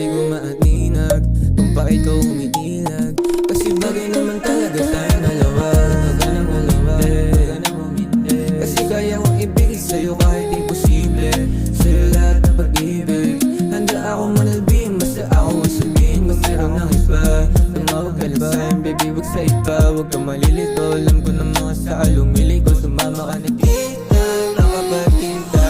ko maaninag kung bakit ka umiilag. Kasi bagay naman talaga tayong dalawa. Kasi kaya kong ibigay sa'yo kahit imposible. Sa'yo lahat ng pag-ibig. Handa akong manalbing, basta ako ang sabihin kung meron ng iba. Tumawag ka lang sa'yo, baby, wag sa iba. Huwag ka malilito, alam ko ng mga sa lumili ko. Sumama ka na kita, nakapagtinta.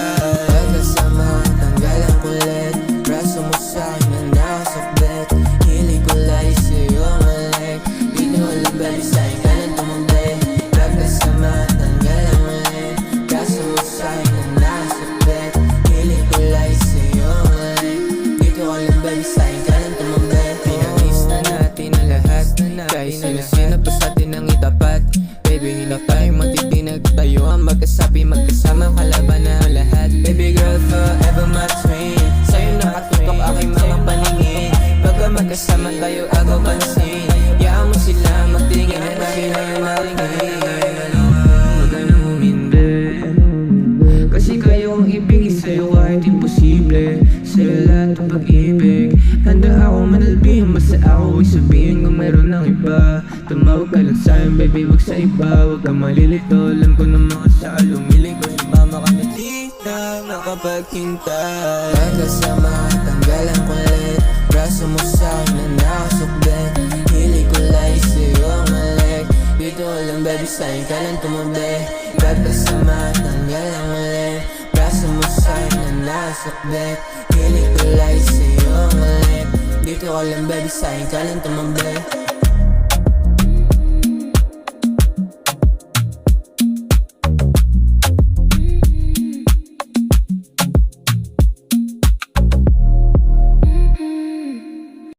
Pagkasama, tanggal ang kulit. Braso mo sa'kin na nakasakbet. Hilig ko lagi sa'yo ang malik. Di ko alam baby, sa'yo ka lang tumambay. Pagkasama, tanggal ang kulit. Braso mo sa'kin na nakasakbet. Hilig ko lagi sa'yo ang malik. Di ko alam baby, sa'yo ka lang tumambay. Pinag-lista natin ang lahat. Kahit sino-sino pa sa'tin ang itapat. Baby, hindi tayong matitinag. Tayo ang magkasabi, magkasama kalaban na lahat. Baby girl, forever my twin. Sa'yo nakatutok aking mga paningin. Pagka magkasama tayo, agaw pansin. Yaan mo sila magtingin at sila yung maringin. Huwag ka nang umindi. Kasi kaya kong ibigay sa'yo kahit imposible. Sa'yo lahat ng pag-ibig. Handa akong manalbihin, basta ako ay sabihin kung meron ng iba. Tumawag ka lang sa'yo, baby, wag sa iba. Huwag ka malilito, alam ko ng mga sa lumiling ko. Sumama ka na dito, nakapaghinta. Pagkasama, tanggal ang kulit. Braso mo sa'kin na nakasukbet. Hilig ko lagi sa'yo ang malik. Dito alam baby, sa'yo ka lang tumabi. Pagkasama, tanggal ang kulit. Braso mo sa'kin na nakasukbet. Hilig ko lagi sa'yo ang malik. Dito alam baby, sa'yo ka lang tumabi.